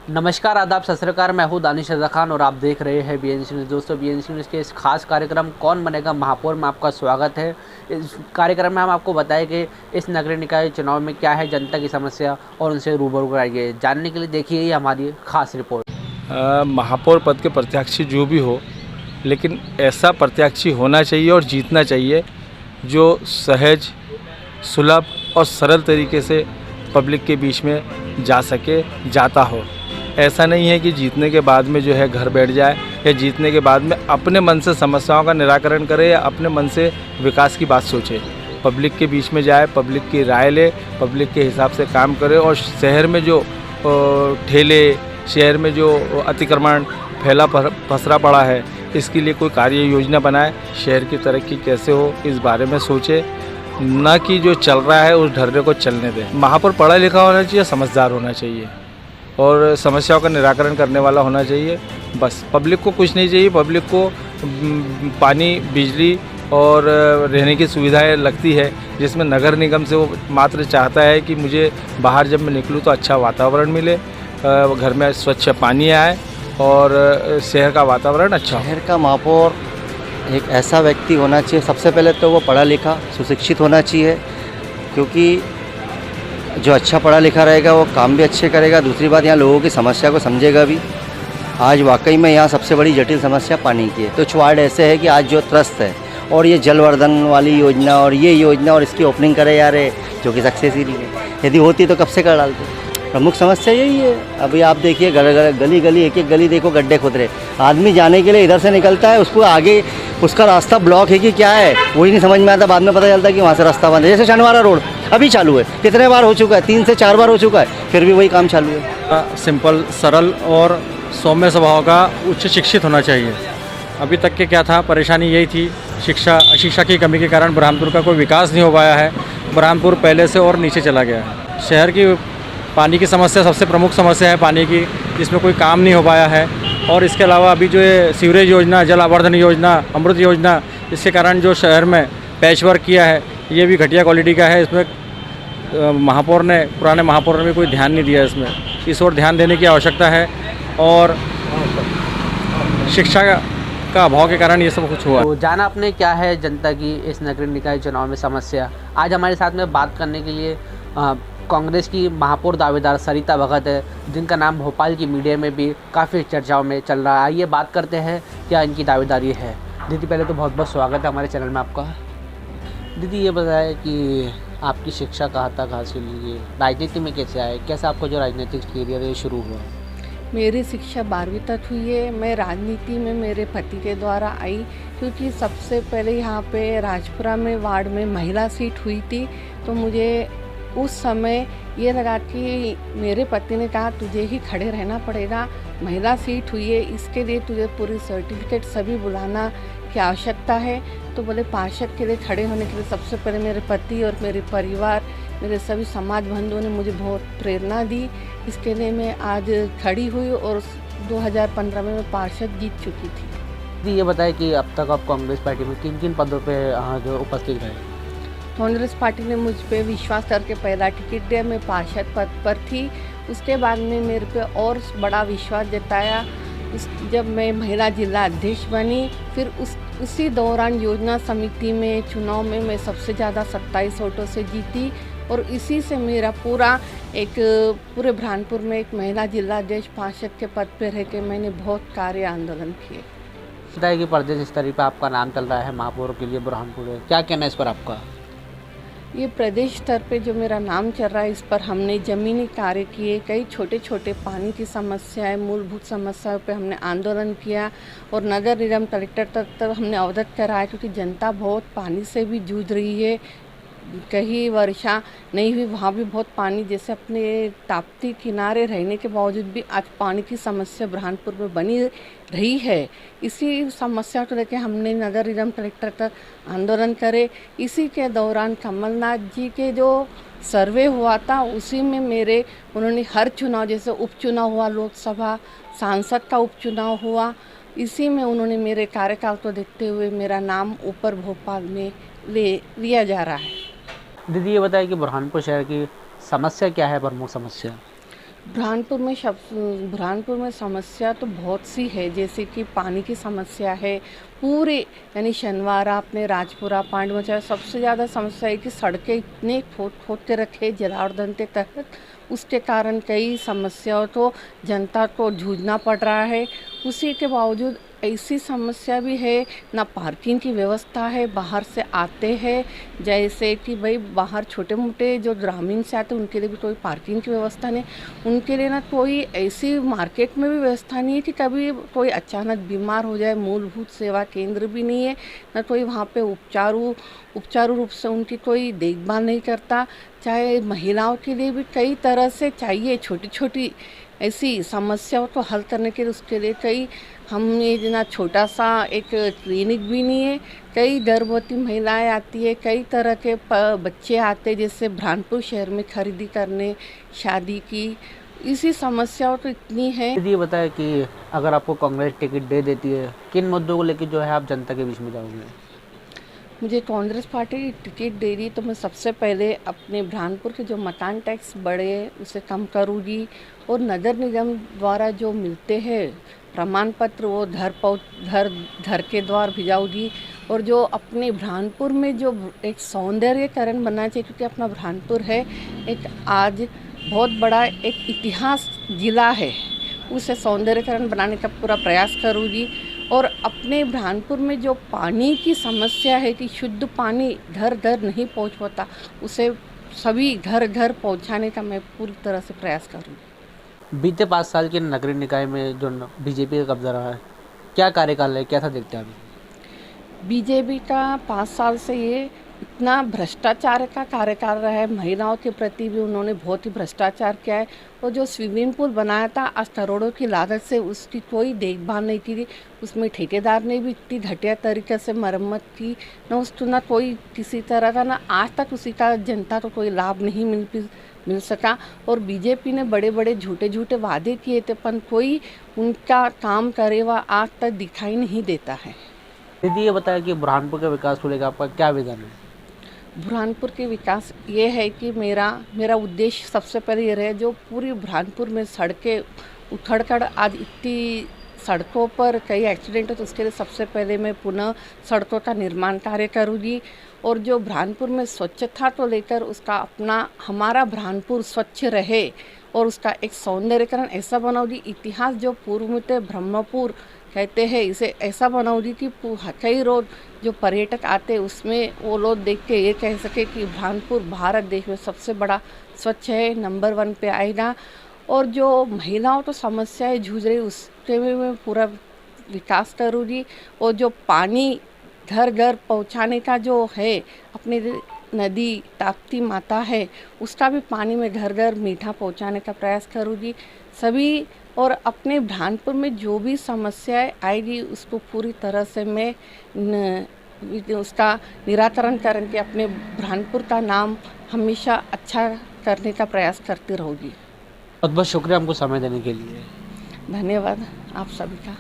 नमस्कार, आदाब, सत श्री अकाल। मैं हूँ दानिश रज़ा खान और आप देख रहे हैं बीएनसी न्यूज़। दोस्तों, बीएनसी न्यूज़ के इस खास कार्यक्रम कौन बनेगा महापौर में आपका स्वागत है। इस कार्यक्रम में हम आपको बताएं कि इस नगरीय निकाय चुनाव में क्या है जनता की समस्या और उनसे रूबरू कराइए। जानने के लिए देखिए ये हमारी खास रिपोर्ट। महापौर पद के प्रत्याशी जो भी हो, लेकिन ऐसा प्रत्याशी होना चाहिए और जीतना चाहिए जो सहज, सुलभ और सरल तरीके से पब्लिक के बीच में जा सके, जाता हो। ऐसा नहीं है कि जीतने के बाद में जो है घर बैठ जाए या जीतने के बाद में अपने मन से समस्याओं का निराकरण करे या अपने मन से विकास की बात सोचे। पब्लिक के बीच में जाए, पब्लिक की राय ले, पब्लिक के हिसाब से काम करे और शहर में जो ठेले, शहर में जो अतिक्रमण फैला पसरा पड़ा है, इसके लिए कोई कार्य योजना बनाए। शहर की तरक्की कैसे हो इस बारे में सोचे, न कि जो चल रहा है उस ढर्रे को चलने दें। महापौर पढ़ा लिखा होना चाहिए, समझदार होना चाहिए और समस्याओं का निराकरण करने वाला होना चाहिए। बस पब्लिक को कुछ नहीं चाहिए। पब्लिक को पानी, बिजली और रहने की सुविधाएं लगती है, जिसमें नगर निगम से वो मात्र चाहता है कि मुझे बाहर जब मैं निकलूँ तो अच्छा वातावरण मिले, घर में स्वच्छ पानी आए और शहर का वातावरण अच्छा हो। शहर का महापौर एक ऐसा व्यक्ति होना चाहिए, सबसे पहले तो वो पढ़ा लिखा सुशिक्षित होना चाहिए, क्योंकि जो अच्छा पढ़ा लिखा रहेगा वो काम भी अच्छे करेगा। दूसरी बात, यहाँ लोगों की समस्या को समझेगा भी। आज वाकई में यहाँ सबसे बड़ी जटिल समस्या पानी की है। कुछ वार्ड ऐसे है कि आज जो त्रस्त है और ये जलवर्धन वाली योजना और ये योजना और इसकी ओपनिंग करे जा रहे, जो कि सक्सेस ही नहीं है। यदि होती तो कब से कर डालते। प्रमुख समस्या यही है। अभी आप देखिए गली गली एक एक गली देखो गड्ढे खुद रहे। आदमी जाने के लिए इधर से निकलता है, उसको आगे उसका रास्ता ब्लॉक है कि क्या है वही नहीं समझ में आता। बाद में पता चलता है कि वहाँ से रास्ता बंद है। जैसे शनिवारा रोड अभी चालू है, कितने बार हो चुका है, 3 से 4 बार हो चुका है, फिर भी वही काम चालू है। सिंपल, सरल और सौम्य स्वभाव का उच्च शिक्षित होना चाहिए। अभी तक के क्या था, परेशानी यही थी, शिक्षा की कमी के कारण बुरहानपुर का कोई विकास नहीं हो पाया है। बुरहानपुर पहले से और नीचे चला गया है। शहर की पानी की समस्या सबसे प्रमुख समस्या है पानी की, जिसमें कोई काम नहीं हो पाया है। और इसके अलावा अभी जो ये सीवरेज योजना, जल आवर्धन योजना, अमृत योजना, इसके कारण जो शहर में पैच वर्क किया है ये भी घटिया क्वालिटी का है। इसमें पुराने महापौर ने भी कोई ध्यान नहीं दिया। इसमें इस ओर ध्यान देने की आवश्यकता है और शिक्षा का अभाव के कारण ये सब कुछ हुआ। तो जाना आपने क्या है जनता की इस नगरीय निकाय चुनाव में समस्या। आज हमारे साथ में बात करने के लिए कांग्रेस की महापौर दावेदार सरिता भगत है, जिनका नाम भोपाल की मीडिया में भी काफ़ी चर्चाओं में चल रहा है। आइए बात करते हैं क्या इनकी दावेदारी है। दीदी, पहले तो बहुत बहुत स्वागत है हमारे चैनल में आपका। दीदी, ये बताएं कि आपकी शिक्षा कहाँ तक हासिल हुई, राजनीति में कैसे आए, कैसे आपका जो राजनीतिक करियर है शुरू हुआ। मेरी शिक्षा 12वीं तक हुई है। मैं राजनीति में मेरे पति के द्वारा आई, क्योंकि सबसे पहले यहाँ पे राजपुरा में वार्ड में महिला सीट हुई थी। तो मुझे उस समय ये लगा कि मेरे पति ने कहा तुझे ही खड़े रहना पड़ेगा, महिला सीट हुई है, इसके लिए तुझे पूरी सर्टिफिकेट सभी बुलाना की आवश्यकता है। तो बोले पार्षद के लिए खड़े होने के लिए सबसे पहले मेरे पति और मेरे परिवार, मेरे सभी समाज बंधुओं ने मुझे बहुत प्रेरणा दी। इसके लिए मैं आज खड़ी हुई और 2015 में मैं पार्षद जीत चुकी थी। दीदी, ये बताएं कि अब तक आप कांग्रेस पार्टी में किन किन पदों पे जो उपस्थित रहे। कांग्रेस पार्टी ने मुझ पे विश्वास करके पहला टिकट दिया, मैं पार्षद पद पर थी। उसके बाद में मेरे पे और बड़ा विश्वास जताया जब मैं महिला जिला अध्यक्ष बनी। फिर उसी दौरान योजना समिति में चुनाव में मैं सबसे ज़्यादा 27 वोटों से जीती और इसी से मेरा पूरे बुरहानपुर में एक महिला जिला अध्यक्ष पार्षद के पद पर रह के मैंने बहुत कार्य आंदोलन किए। बताइए कि प्रदेश स्तर पर आपका नाम चल रहा है महापौर के लिए बुरहानपुर है, क्या कहना है इस पर आपका। ये प्रदेश स्तर पे जो मेरा नाम चल रहा है, इस पर हमने ज़मीनी कार्य किए, कई छोटे छोटे पानी की समस्याएं, मूलभूत समस्याओं पे हमने आंदोलन किया और नगर निगम कलेक्टर तक हमने अवगत कराया, क्योंकि जनता बहुत पानी से भी जूझ रही है। कहीं वर्षा नहीं हुई वहाँ भी बहुत पानी, जैसे अपने ताप्ती किनारे रहने के बावजूद भी आज पानी की समस्या बुरहानपुर में बनी रही है। इसी समस्या को लेकर हमने नगर निगम कलेक्टर तक आंदोलन करे। इसी के दौरान कमलनाथ जी के जो सर्वे हुआ था उसी में उन्होंने हर चुनाव, जैसे उपचुनाव हुआ, लोकसभा सांसद का उपचुनाव हुआ, इसी में उन्होंने मेरे कार्यकाल को देखते हुए मेरा नाम ऊपर भोपाल में लिया जा रहा है। दीदी, ये बताइए कि बुरहानपुर शहर की समस्या क्या है, प्रमुख समस्या। बुरहानपुर में समस्या तो बहुत सी है, जैसे कि पानी की समस्या है पूरे, यानी शनिवारा अपने राजपुरा पांडवचा सबसे ज़्यादा समस्या है कि सड़कें इतने खोद के रखे जलावर्धन के तहत, उसके कारण कई समस्याओं तो जनता को जूझना पड़ रहा है। उसी के बावजूद ऐसी समस्या भी है, ना पार्किंग की व्यवस्था है, बाहर से आते हैं, जैसे कि भाई बाहर छोटे मोटे जो ग्रामीण से आते हैं उनके लिए भी कोई पार्किंग की व्यवस्था नहीं, उनके लिए ना कोई ऐसी मार्केट में भी व्यवस्था नहीं है कि कभी कोई अचानक बीमार हो जाए, मूलभूत सेवा केंद्र भी नहीं है, ना कोई वहाँ पे उपचारू रूप से उनकी कोई देखभाल नहीं करता। चाहे महिलाओं के लिए भी कई तरह से चाहिए छोटी छोटी ऐसी समस्याओं को हल करने के लिए, उसके लिए कई हमने ना छोटा सा एक क्लिनिक भी नहीं है, कई गर्भवती महिलाएं आती है, कई तरह के बच्चे आते जैसे बुरहानपुर शहर में खरीदी करने शादी की, इसी समस्याओं तो इतनी है। ये बताया कि अगर आपको कांग्रेस टिकट दे देती है, किन मुद्दों को लेकर जो है आप जनता के बीच में जाओगे? मुझे कांग्रेस पार्टी की टिकट दे दी तो मैं सबसे पहले अपने बुरहानपुर के जो मकान टैक्स बढ़े उसे कम करूँगी, और नगर निगम द्वारा जो मिलते हैं प्रमाण पत्र वो घर के द्वार भिजाऊंगी, और जो अपने बुरहानपुर में जो एक सौंदर्यकरण बनना चाहिए, क्योंकि अपना बुरहानपुर है एक आज बहुत बड़ा एक इतिहास जिला है, उसे सौंदर्यकरण बनाने का पूरा प्रयास करूँगी। और अपने बुरहानपुर में जो पानी की समस्या है कि शुद्ध पानी घर नहीं पहुँच पाता, उसे सभी घर पहुँचाने का मैं पूरी तरह से प्रयास करूँगी। बीते 5 साल के नगरीय निकाय में जो बीजेपी का कब्जा रहा है, क्या कार्यकाल है, कैसा देखते हैं अभी? बीजेपी का 5 साल से ये इतना भ्रष्टाचार का कार्यकाल रहा है, महिलाओं के प्रति भी उन्होंने बहुत ही भ्रष्टाचार किया है, और जो स्विमिंग पूल बनाया था आज करोड़ों की लागत से, उसकी कोई देखभाल नहीं की थी, उसमें ठेकेदार ने भी इतनी घटिया तरीके से मरम्मत की, न उसको ना कोई किसी तरह का ना आज तक उसी का जनता को कोई लाभ नहीं मिल सका। और बीजेपी ने बड़े बड़े झूठे वादे किए थे, पर कोई उनका काम करे वह आज तक दिखाई नहीं देता है। दीदी ये बताया कि बुरहानपुर का विकास को लेकर आपका क्या विजन है? बुरहानपुर के विकास ये है कि मेरा उद्देश्य सबसे पहले ये रहे, जो पूरी बुरहानपुर में सड़कें उखड़ आज इतनी सड़कों पर कई एक्सीडेंट हो, तो उसके लिए सबसे पहले मैं पुनः सड़कों का निर्माण कार्य करूँगी। और जो बुरहानपुर में स्वच्छता को लेकर उसका हमारा बुरहानपुर स्वच्छ रहे और उसका एक सौंदर्यकरण ऐसा बनाऊँगी, इतिहास जो पूर्व में थे ब्रह्मपुर कहते हैं, इसे ऐसा बनाऊँगी कि कई रोज जो पर्यटक आते उसमें वो लोग देख के ये कह सके कि बुरहानपुर भारत देश में सबसे बड़ा स्वच्छ है, नंबर 1 पे आएगा। और जो महिलाओं तो समस्याएं जूझ रही उसके में मैं पूरा विकास करूँगी, और जो पानी घर पहुँचाने का जो है, अपनी नदी ताप्ती माता है उसका भी पानी में घर मीठा पहुँचाने का प्रयास करूँगी सभी। और अपने बुरहानपुर में जो भी समस्याएं आएगी उसको पूरी तरह से मैं उसका निराकरण करके अपने बुरहानपुर का नाम हमेशा अच्छा करने का प्रयास करती रहूँगी। बहुत बहुत शुक्रिया हमको समय देने के लिए। धन्यवाद आप सभी का।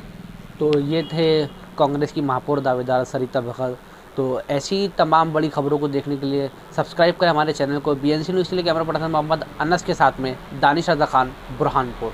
तो ये थे कांग्रेस की महापौर दावेदार सरिता भगत। तो ऐसी तमाम बड़ी खबरों को देखने के लिए सब्सक्राइब करें हमारे चैनल को। BNC न्यूज़ के लिए कैमरा पर्सन मोहम्मद अनस के साथ में दानिश रज़ा खान, बुरहानपुर।